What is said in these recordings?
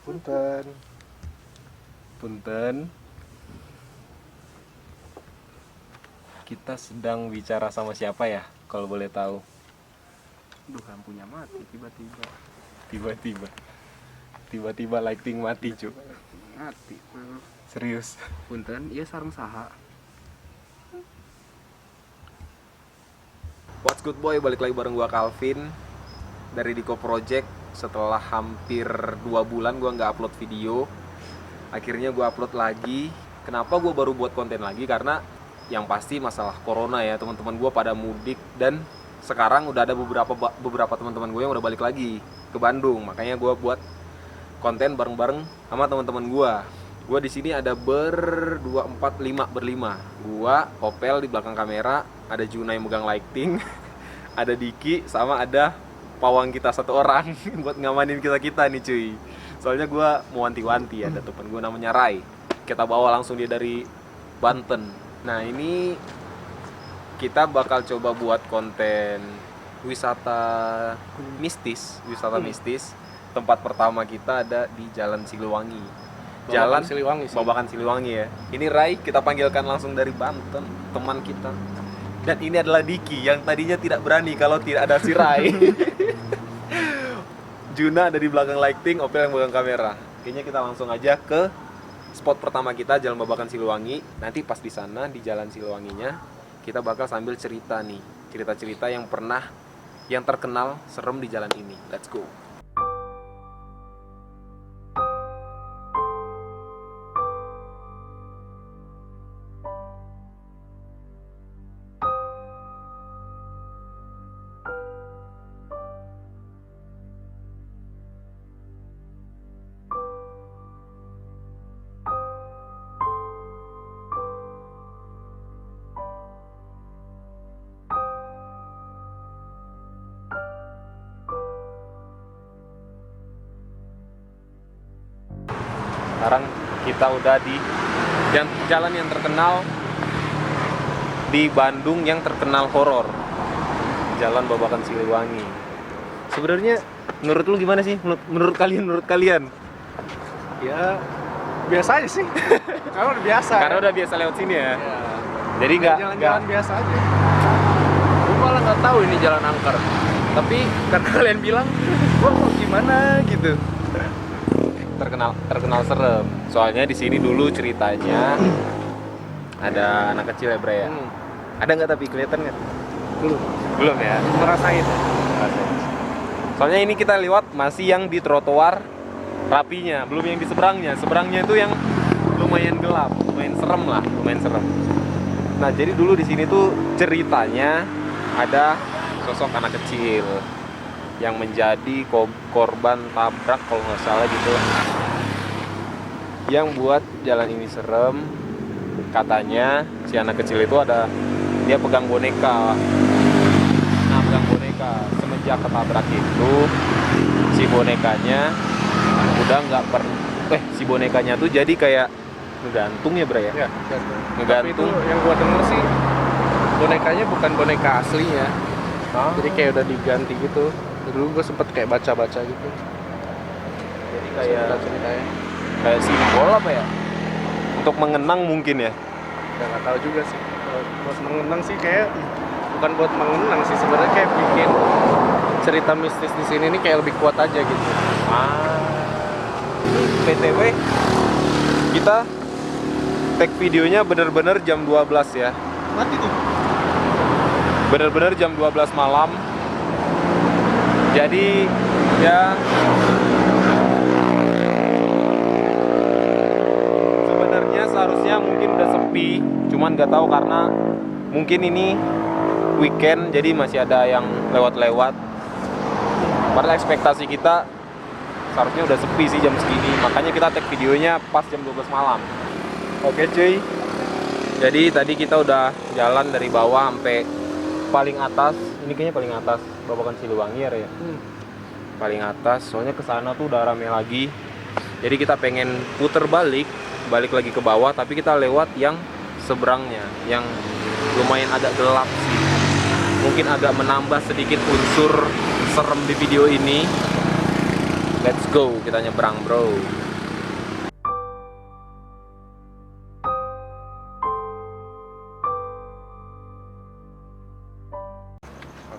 Punten. Punten. Kita sedang bicara sama siapa ya, kalau boleh tahu? Duh, lampunya mati tiba-tiba. Tiba-tiba lighting mati, cu. Mati. Serius. Punten, iya sareng saha. What's good boy, balik lagi bareng gua Calvin dari Diko Project. Setelah hampir 2 bulan gua nggak upload video, akhirnya gua upload lagi. Kenapa gua baru buat konten lagi? Karena yang pasti masalah corona ya, teman-teman gua pada mudik dan sekarang udah ada beberapa teman-teman gue yang udah balik lagi ke Bandung. Makanya gua buat konten bareng-bareng sama teman-teman gua. Gua di sini ada berlima. Gua, Opel di belakang kamera, ada Juna yang megang lighting, ada Diki, sama ada pawang kita satu orang buat ngamanin kita nih cuy. Soalnya gue mau wanti-wanti, ada temen gue namanya Rai. Kita bawa langsung dia dari Banten. Nah ini kita bakal coba buat konten wisata mistis. Tempat pertama kita ada di Jalan Siliwangi. Babakan Siliwangi ya. Ini Rai, kita panggilkan langsung dari Banten, teman kita. Dan ini adalah Diki yang tadinya tidak berani kalau tidak ada si Rai. Juna ada di belakang lighting, Opel yang megang kamera. Kayaknya kita langsung aja ke spot pertama kita, Jalan Babakan Siliwangi. Nanti pas di sana di Jalan Siliwanginya kita bakal sambil cerita nih, cerita-cerita yang terkenal serem di jalan ini. Let's go. Sekarang kita udah di jalan yang terkenal di Bandung yang terkenal horor, Jalan Babakan Siliwangi. Sebenarnya menurut lu gimana sih? Menurut kalian? Ya biasa aja sih. Karena udah biasa. Karena udah biasa lewat sini ya. Jadi nggak jalan-jalan biasa aja. Gue malah nggak tahu ini jalan angker. Tapi karena kalian bilang, wah gimana gitu. terkenal serem. Soalnya di sini dulu ceritanya ada anak kecil ya, Bre ya. Ada nggak tapi kelihatan nggak? Belum ya. Merasain. Soalnya ini kita lewat masih yang di trotoar rapinya, belum yang di seberangnya. Seberangnya itu yang lumayan gelap, lumayan serem. Nah, jadi dulu di sini tuh ceritanya ada sosok anak kecil yang menjadi korban tabrak kalau nggak salah gitu. Yang buat jalan ini serem, katanya si anak kecil itu dia pegang boneka. Nah, pegang boneka semenjak ketabrak itu si bonekanya udah nggak si bonekanya tuh jadi kayak ngegantung ya, Bro ya? Ya, ngegantung. Tapi itu yang gua denger sih bonekanya bukan boneka aslinya. Jadi kayak udah diganti gitu. Dulu gue sempet kayak baca-baca gitu. Jadi kayak ceritanya. Kayak simbol apa ya? Untuk mengenang mungkin ya. Ya nggak tahu juga sih. Kalau buat mengenang sih kayak bukan buat mengenang sih, sebenarnya kayak bikin cerita mistis di sini nih kayak lebih kuat aja gitu. Ini PTW kita tag videonya bener-bener jam 12 ya. Mati tuh. Bener-bener jam 12 malam. Jadi ya sebenarnya seharusnya mungkin udah sepi, cuman nggak tahu karena mungkin ini weekend jadi masih ada yang lewat-lewat. Padahal ekspektasi kita seharusnya udah sepi sih jam segini, makanya kita tag videonya pas jam 12 malam. Oke cuy. Jadi tadi kita udah jalan dari bawah sampai paling atas. Ini kayaknya paling atas Babakan Siliwangi ya. Paling atas, soalnya kesana tuh udah rame lagi. Jadi kita pengen puter balik lagi ke bawah, tapi kita lewat yang seberangnya, yang lumayan agak gelap sih. Mungkin agak menambah sedikit unsur serem di video ini. Let's go, kita nyebrang bro.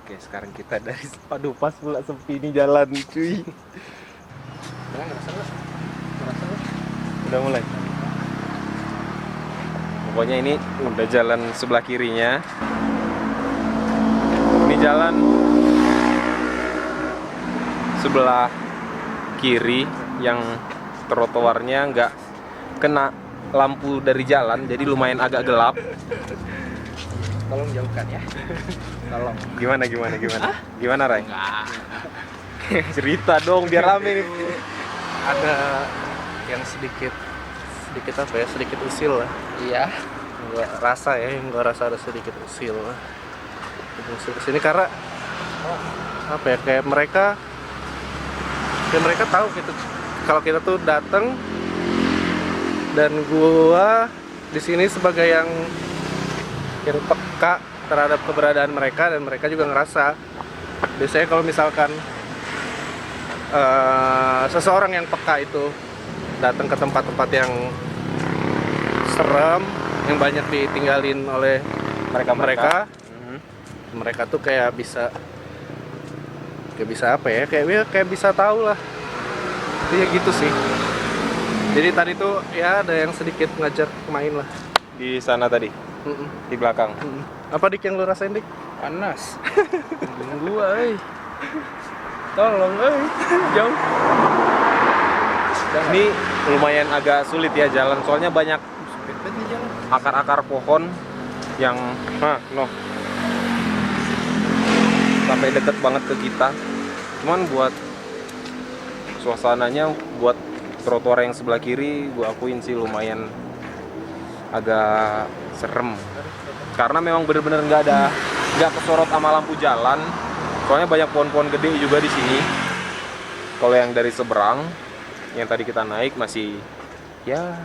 Oke, sekarang kita dari aduh pas pula sepi ini jalan cuy. Nah, ngerasa nggak? Ngerasa nggak? Udah mulai. Pokoknya ini udah jalan sebelah kirinya. Ini jalan sebelah kiri yang trotoarnya nggak kena lampu dari jalan, jadi lumayan agak gelap. Tolong jauhkan ya. Tolong. Gimana Ray? Enggak. Cerita dong biar rame nih. Ada yang sedikit apa ya, sedikit usil lah. Iya. Yang gua rasa ada sedikit usil lah. Usil kesini karena apa ya, kayak mereka tahu gitu kalau kita tuh datang, dan gua di sini sebagai yang peka terhadap keberadaan mereka, dan mereka juga ngerasa. Biasanya kalau misalkan seseorang yang peka itu datang ke tempat-tempat yang serem, yang banyak ditinggalin oleh mereka tuh kayak bisa apa ya, kayak bisa tahu lah. Iya gitu sih. Jadi tadi tuh ya ada yang sedikit ngajak main lah Di sana tadi, di belakang. Apa Dik yang lu rasain Dik? Panas. Gua, tolong, jauh. Ini lumayan agak sulit ya jalan, soalnya banyak akar-akar pohon yang sampai deket banget ke kita. Cuman buat suasananya, buat trotoar yang sebelah kiri, gua akuin sih lumayan agak serem. Karena memang bener-bener nggak kesorot sama lampu jalan. Soalnya banyak pohon-pohon gede juga di sini. Kalau yang dari seberang, yang tadi kita naik masih ya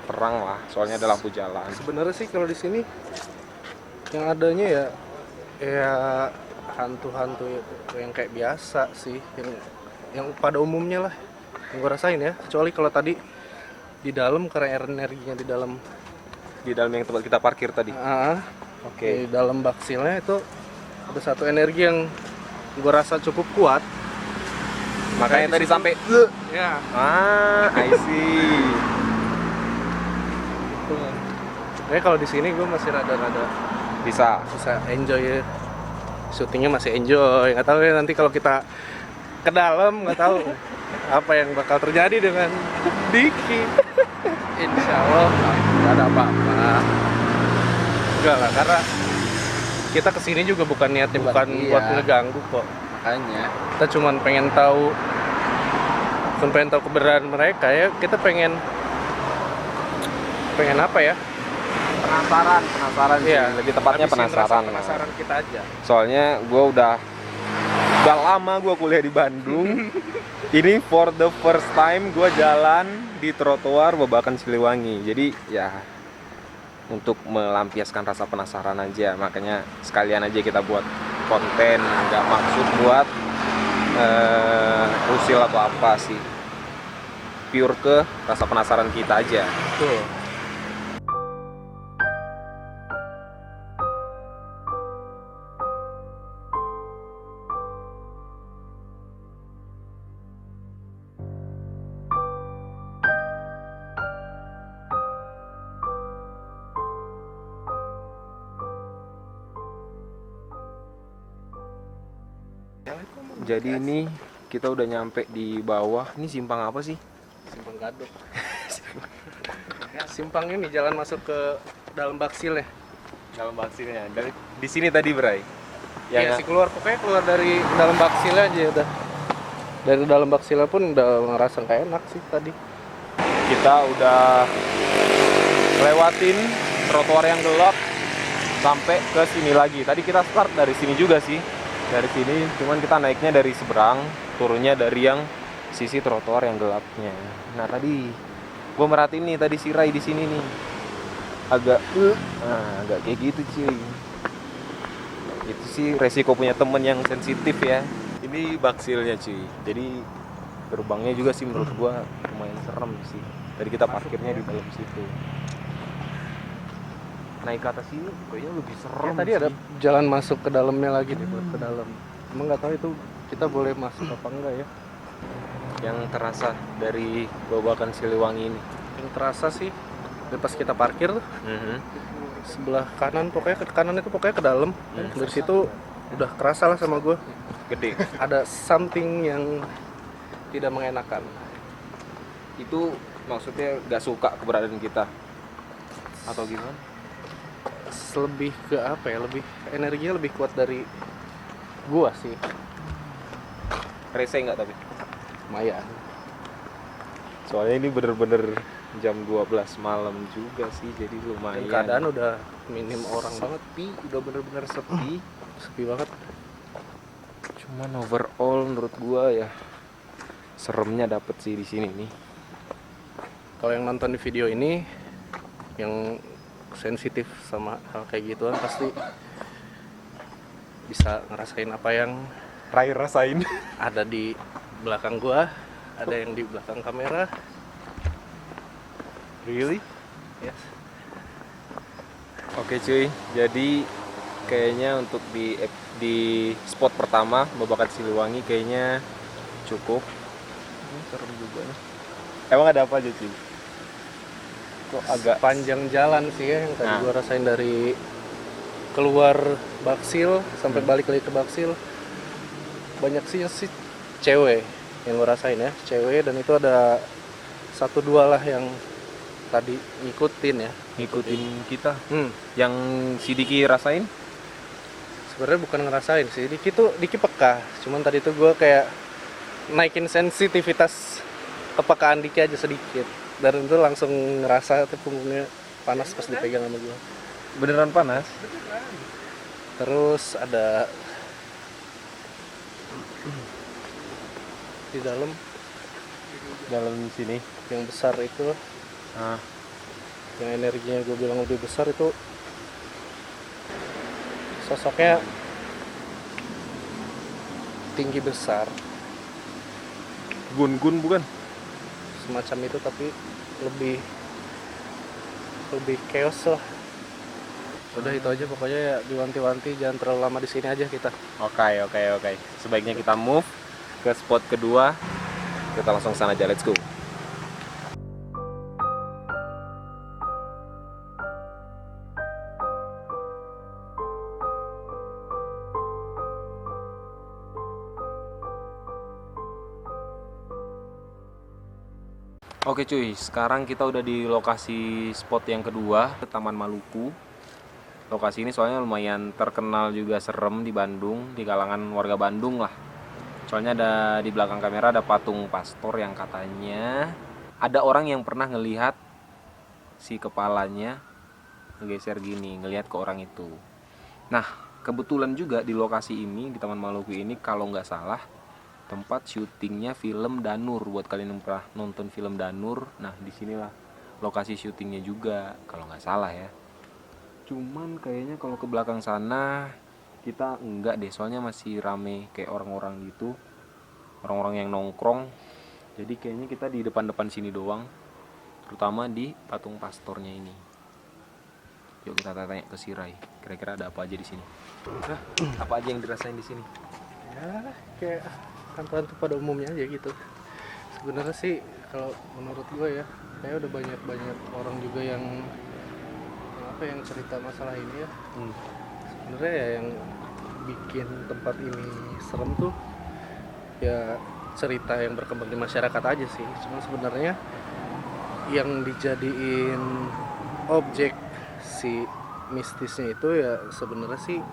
terang lah, soalnya ada lampu jalan. Sebenarnya sih kalau di sini yang adanya ya hantu-hantu yang kayak biasa sih, yang pada umumnya lah yang gue rasain ya. Kecuali kalau tadi di dalam, karena energinya di dalam yang tempat kita parkir tadi. Di dalam baksilnya itu ada satu energi yang gue rasa cukup kuat. Makanya tadi sampai ya. I see. Itu. Kayak kalau di sini gue masih rada-rada Bisa enjoy ya. Syutingnya masih enjoy. Nggak tahu ya nanti kalau kita ke dalam, nggak tahu apa yang bakal terjadi dengan Diki. Insya Allah nggak ada apa-apa. Enggak lah, karena kita kesini juga bukan niatnya buat ngeganggu kok. Makanya Kita cuman pengen tahu keberadaan mereka ya. Kita pengen apa ya? penasaran sih. Iya, Lebih tepatnya habisin rasa penasaran. penasaran kita aja. Soalnya gue udah lama gue kuliah di Bandung. Ini for the first time gue jalan di trotoar Babakan Siliwangi. Jadi ya untuk melampiaskan rasa penasaran aja, makanya sekalian aja kita buat konten, nggak maksud buat usil atau apa sih, pure ke rasa penasaran kita aja. Tuh. Jadi ini kita udah nyampe di bawah. Ini simpang apa sih? Simpang Gadok. Simpang ini jalan masuk ke dalam baksil ya. Dalam baksilnya. Dari di sini tadi, Bray. Ya, pokoknya keluar dari dalam baksil aja udah. Dari dalam baksilnya pun udah ngerasa kayak enak sih tadi. Kita udah lewatin trotoar yang gelap sampai ke sini lagi. Tadi kita start dari sini juga sih. Dari sini, cuman kita naiknya dari seberang, turunnya dari yang sisi trotoar yang gelapnya. Nah tadi gue merhatiin nih, tadi si Rai di sini nih agak kayak gitu cuy. Itu sih resiko punya temen yang sensitif ya. Ini baksilnya cuy. Jadi gerbangnya juga sih menurut gua lumayan serem sih. Tadi kita parkirnya di dalam situ. Naik ke atas ini kayaknya lebih serem. Tadi sih. ada jalan masuk ke dalamnya lagi deh, ke dalam. Emang nggak tahu itu kita boleh masuk apa enggak ya? Yang terasa dari Babakan Siliwangi ini. Yang terasa sih dari pas kita parkir tuh, sebelah kanan pokoknya ke kanan itu pokoknya ke dalam. Dari situ udah kerasa lah sama gue. Gede. Ada something yang tidak mengenakan. Itu maksudnya gak suka keberadaan kita atau gimana? Lebih ke apa ya? Lebih energinya lebih kuat dari gua sih. Rese nggak tapi? Lumayan. Soalnya ini bener-bener jam 12 malam juga sih, jadi lumayan. Dan keadaan udah minim orang banget. sepi, udah bener-bener sepi. Sepi banget. Cuman overall menurut gua ya seremnya dapet sih di sini nih. Kalau yang nonton di video ini yang sensitif sama hal kayak gituan pasti bisa ngerasain apa yang Rai rasain. ada di belakang gua, ada yang di belakang kamera. Really? Yes. Oke cuy, jadi kayaknya untuk di spot pertama Babakan Siliwangi kayaknya cukup. Ini serem juga nih. Emang ada apa aja cuy? Kok agak Panjang jalan sih ya yang tadi Nah. gua rasain dari keluar Baksil sampai balik lagi ke Baksil. Banyak sih cewek yang gua rasain ya, cewek, dan itu ada 1-2 lah yang tadi ngikutin ya. ngikutin kita. Hmm. Yang si Diki rasain? Sebenarnya bukan ngerasain sih, Diki peka. Cuman tadi tuh gue kayak naikin sensitivitas kepekaan Diki aja sedikit. Dan itu langsung ngerasa tuh punggungnya panas pas dipegang sama gue. Beneran panas? Terus ada di dalam Dalam sini. yang besar itu, Nah, yang energinya gue bilang lebih besar itu, sosoknya tinggi besar gun-gun bukan? semacam itu, tapi lebih chaos lah. Udah itu aja pokoknya ya, diwanti-wanti jangan terlalu lama di sini aja kita. Oke. Sebaiknya kita move ke spot kedua. Kita langsung sana aja, let's go. Oke cuy, sekarang kita udah di lokasi spot yang kedua, ke Taman Maluku. Lokasi ini soalnya lumayan terkenal juga, serem di Bandung, di kalangan warga Bandung lah. Soalnya ada di belakang kamera ada patung pastor yang katanya ada orang yang pernah ngelihat si kepalanya ngegeser gini, ngelihat ke orang itu. Nah, kebetulan juga di lokasi ini, di Taman Maluku ini, kalau nggak salah tempat syutingnya film Danur. Buat kalian yang pernah nonton film Danur, nah disinilah lokasi syutingnya juga kalau nggak salah ya. Cuman kayaknya kalau ke belakang sana kita enggak deh, soalnya masih rame kayak orang-orang gitu, orang-orang yang nongkrong. Jadi kayaknya kita di depan-depan sini doang, terutama di patung pastornya ini. Yuk kita tanya ke si Rai, kira-kira ada apa aja di sini? Apa aja yang dirasain di sini? Ya kayak hantu-hantu pada umumnya aja gitu. Sebenarnya sih kalau menurut gue ya, kayak udah banyak orang juga yang cerita masalah ini ya. Sebenarnya ya yang bikin tempat ini serem tuh ya cerita yang berkembang di masyarakat aja sih. Cuma sebenarnya yang dijadiin objek si mistisnya itu ya sebenarnya sih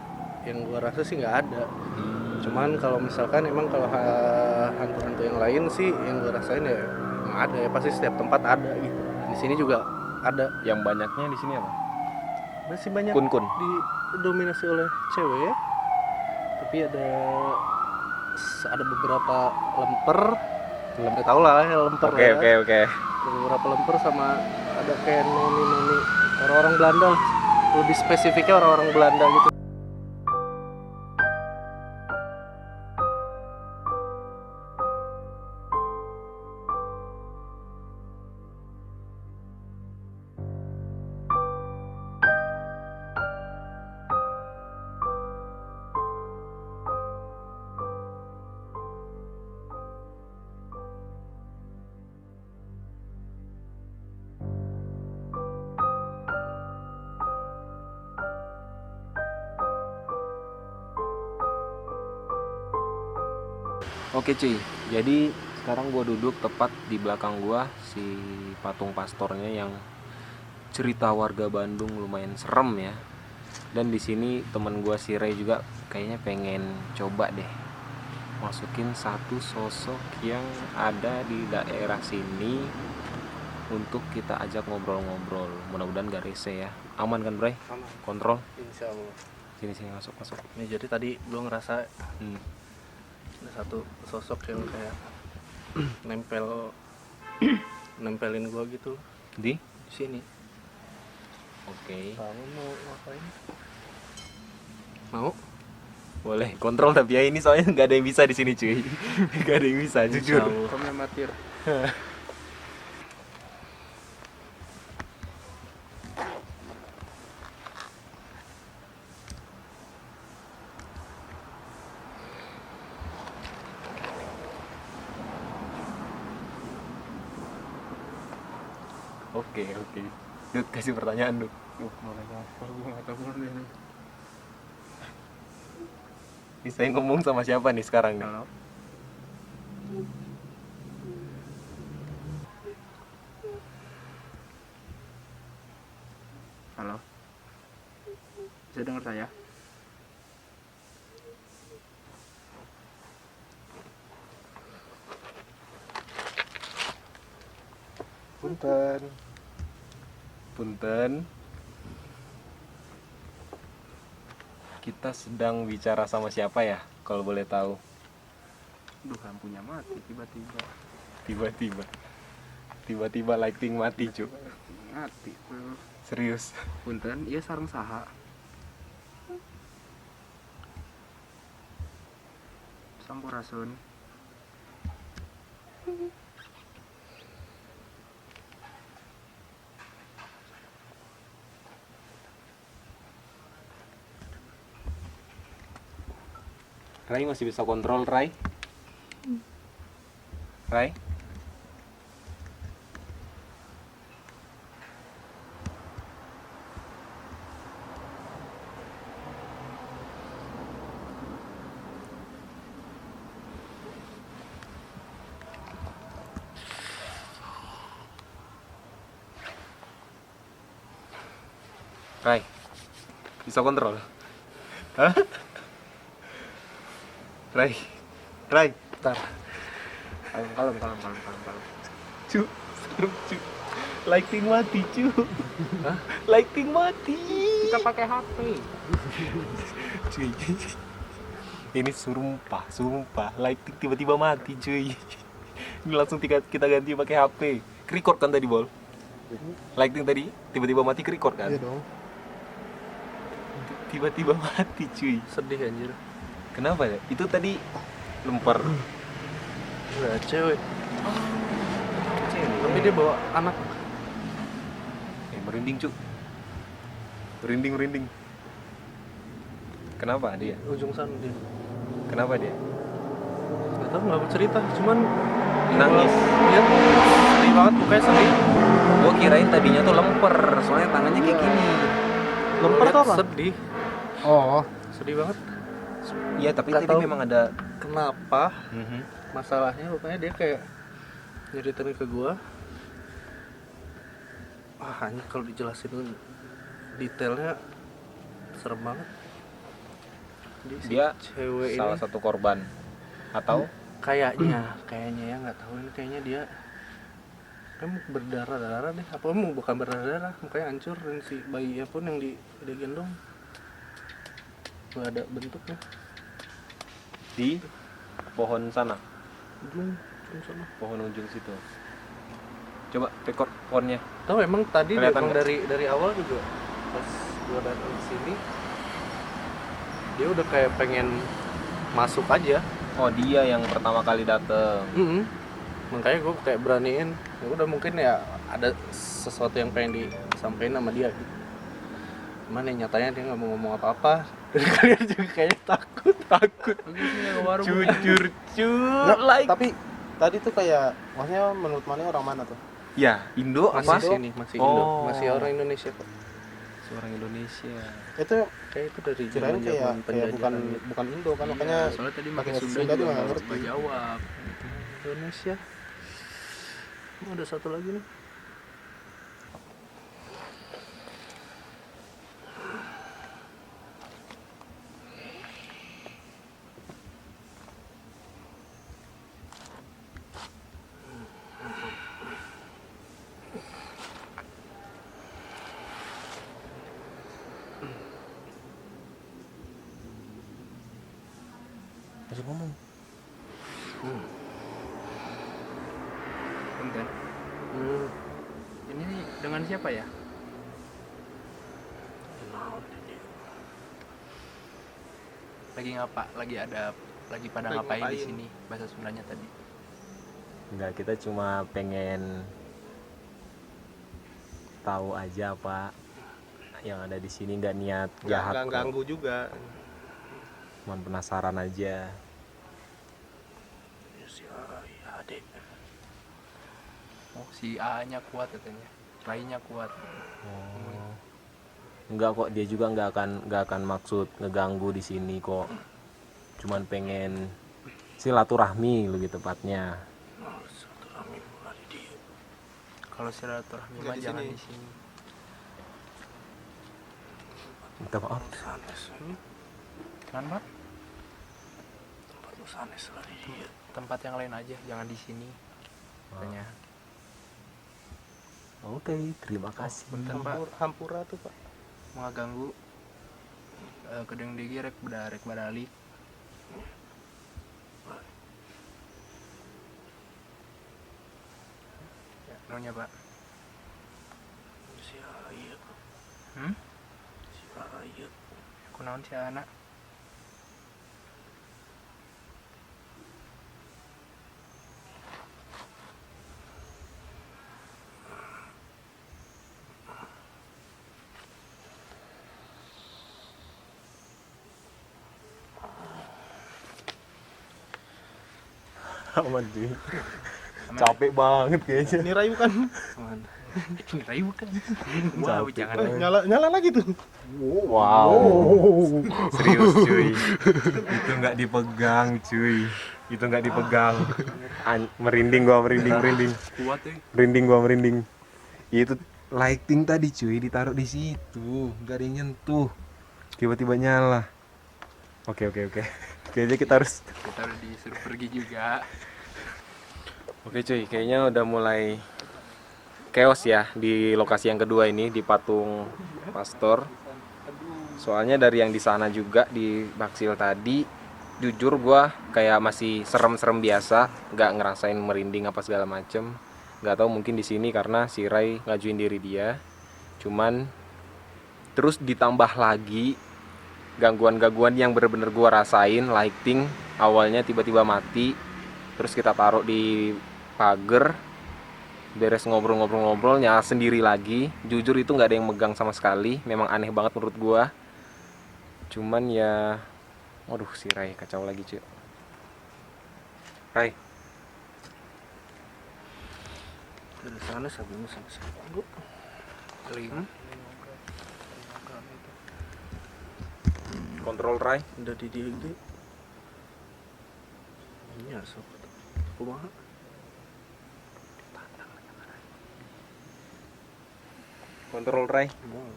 yang gua rasa sih nggak ada. Cuman kalau misalkan emang kalau hantu-hantu yang lain sih yang gua rasain ya emang ada ya, pasti setiap tempat ada gitu. Di sini juga ada. Yang banyaknya di sini apa? Masih banyak Kun-kun. didominasi oleh cewek ya. Tapi ada beberapa lemper. Nggak tahu lah ya lemper. Oke. Ada beberapa lemper sama ada kayak noni orang-orang Belanda lah. Lebih spesifiknya orang-orang Belanda gitu. Oke cuy, jadi sekarang gue duduk tepat di belakang gue si patung pastornya yang cerita warga Bandung lumayan serem ya. Dan di sini teman gue si Ray juga kayaknya pengen coba deh masukin satu sosok yang ada di daerah sini untuk kita ajak ngobrol-ngobrol. Mudah-mudahan gak rese ya. Aman kan Bray? Aman. Kontrol. Insya Allah. Sini masuk. Nih jadi tadi gue ngerasa Hmm. ada satu sosok yang kayak nempelin gue gitu Di? di sini. Oke. Kamu mau ngapain? Mau? Boleh kontrol tapi ya ini soalnya nggak ada yang bisa di sini cuy. Nggak ada yang bisa jujur. Kamu amatir. Oke. Dut kasih pertanyaan Dut. Mulai apa? Gue nggak tahu ini. Ini saya ngomong sama siapa nih sekarang nih? Halo. Halo. Bisa dengar saya? Punten. Kita sedang bicara sama siapa ya? Kalau boleh tahu. Duh, lampunya mati tiba-tiba. Tiba-tiba lighting mati cu. Mati. Serius. Punten, iya sareng saha. Sampurasun. Rai masih bisa kontrol Rai? Rai? Rai? Bisa kontrol? Hah? Rai? Bentar. Kalem. Cu, serem cu. Lighting mati cu. Hah? Lighting mati. Kita pakai HP. Cuy. Ini sumpah. Lighting tiba-tiba mati cuy. Ini langsung kita ganti pakai HP. Record kan tadi Bol? Lighting tadi tiba-tiba mati record kan? Iya dong. Tiba-tiba mati cuy. Sedih anjir. Kenapa ya? Itu tadi lempar. Udah cewek. Tapi dia bawa anak. Merinding cu. Merinding. Kenapa dia? Ujung sana dia. Kenapa dia? Gak tau, gak bercerita. Cuman Nangis. Lihat sedih banget, mukanya sedih. Gua kirain tadinya tuh lemper, soalnya tangannya kayak gini. Lemper Lihat tuh apa? Sedih. Oh, Sedih banget. Iya, tapi Nggak tadi tahu memang ada. Kenapa? Masalahnya pokoknya dia kayak nyeritain ke gua. Wah, ini kalau dijelasin detailnya serem banget. Dia cewek salah ini satu korban atau kayaknya ya nggak tahu, ini kayaknya dia kan berdarah-darah deh, apa bukan berdarah, mukanya hancur, dan si bayinya pun yang dia gendong nggak ada bentuknya. di pohon sana, Ujung sana. pohon ujung situ. Coba record pohonnya. Tahu emang tadi Kelihatan emang nggak? dari awal juga pas gua datang ke sini dia udah kayak pengen masuk aja. Oh, dia yang pertama kali dateng. Makanya gue kayak beraniin, ya udah mungkin ya ada sesuatu yang pengen disampaikan sama dia gitu. Cuman ya nyatanya dia nggak mau ngomong apa-apa. Dan kalian juga kayaknya takut. Jujur Nggak, like. tapi tadi tuh kayak maksudnya menurut Mane orang mana tuh? Ya, Indo Masih apa? sini, masih Oh. Indo, masih orang Indonesia kok. orang Indonesia. Itu Kayak itu dari kirain kayak zaman bukan penjajahan bukan Indo kan, makanya Iya, soalnya tadi pakai pakai Sunda Sunda juga juga nggak nggak ngerti. jawab. Indonesia. Oh, ada satu lagi nih. Masih ngomong. Punten. Ini dengan siapa ya? Lagi ngapa? Lagi pada Lagi ngapain di ngapain? sini? Bahasa Sundanya tadi. Enggak, kita cuma pengen tahu aja apa yang ada di sini, nggak niat jahat Nggak kok. ganggu juga. Cuman penasaran aja. Adik. Oh, si A-nya kuat katanya. Rai-nya kuat. Oh. Enggak kok, dia juga nggak akan maksud ngeganggu di sini kok. Cuman pengen silaturahmi lebih tepatnya. Kalau silaturahmi Nggak mah di jangan sini. di sini. Minta maaf. Sanes ini Kenapa? tempat lu sanes lah di dia. Tempat yang lain aja, jangan di sini. Katanya. Oke, terima kasih. Punten Pak, Hampura tuh Pak. mau ganggu. Kedeng digi rek badalik. Ya, nanya Pak. Si Ayu. Hmm? Si Ayu. Kunaon si anak? Aman cuy. Capek banget kayaknya. Ini Rayu kan? Ini Rayu kan? Wow, Capek jangan. banget. Nyala lagi tuh. Wow. Serius cuy. Itu nggak dipegang cuy. Itu nggak dipegang. Merinding gua, merinding. Kuat tuh. Merinding. Itu lighting tadi cuy, ditaruh di situ, nggak ada yang nyentuh. Tiba-tiba nyala. Oke. Kayaknya kita harus. Kita udah disuruh pergi juga. Oke cuy, kayaknya udah mulai chaos ya di lokasi yang kedua ini, di patung pastor. Soalnya dari yang di sana juga di Baksil tadi, jujur gua kayak masih serem-serem biasa, nggak ngerasain merinding apa segala macem. Nggak tahu mungkin di sini karena si Rai ngajuin diri dia. Cuman terus ditambah lagi gangguan-gangguan yang bener-bener gua rasain. Lighting awalnya tiba-tiba mati, terus kita taruh di pagar, beres ngobrol-ngobrol nyala sendiri lagi. Jujur itu nggak ada yang megang sama sekali, memang aneh banget menurut gua. Cuman ya, waduh si Rai kacau lagi cuy. Rai, Dari sana sampai Bu. Lagi. kontrol Rai. Udah di dia gitu. Ini asap. Kumaha? Kontrol Rai. Mall.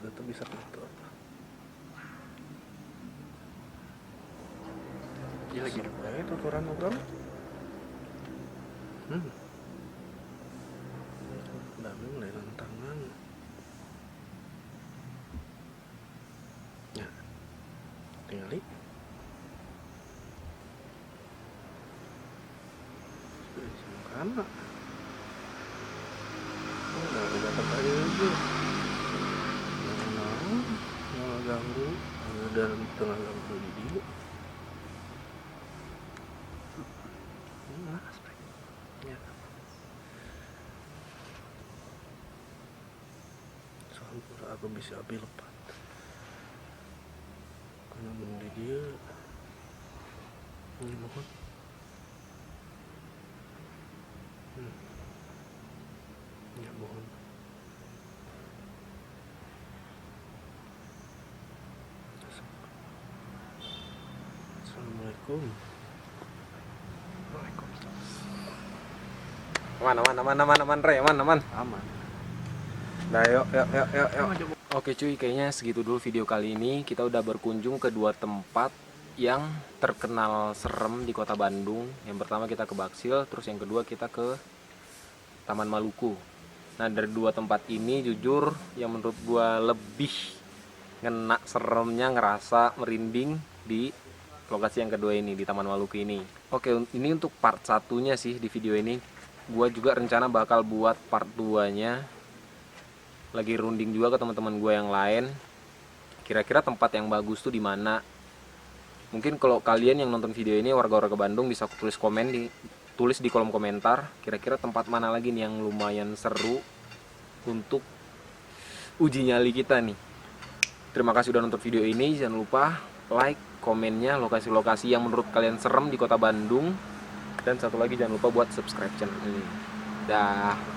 Data bisa foto apa? Dia lagi Nah, itu tuturan obrolan. Dami mulai tangan. Ya. Tinggali. Karena udah dapat aja aja. Nggak ganggu. Udah tengah ganggu di dia. Ya. Soalnya aku bisa ambil lepat. Karena menurut dia ini mohon. Ya mohon. Assalamualaikum. Aman, Re, aman. Aman. Nah, yuk. Oke cuy, kayaknya segitu dulu video kali ini. Kita udah berkunjung ke dua tempat yang terkenal serem di kota Bandung. Yang pertama kita ke Baksil, terus yang kedua kita ke Taman Maluku. Nah, dari dua tempat ini jujur yang menurut gua lebih ngena seremnya, ngerasa merinding di lokasi yang kedua ini, di Taman Maluku ini. Oke, ini untuk part satunya sih di video ini. Gua juga rencana bakal buat part 2-nya. Lagi runding juga ke teman-teman gue yang lain. Kira-kira tempat yang bagus tuh di mana? Mungkin kalau kalian yang nonton video ini warga-warga Bandung bisa tulis di kolom komentar. Kira-kira tempat mana lagi nih yang lumayan seru untuk uji nyali kita nih. Terima kasih udah nonton video ini. Jangan lupa like, komennya, lokasi-lokasi yang menurut kalian serem di kota Bandung. Dan satu lagi jangan lupa buat subscribe channel ini. Dah.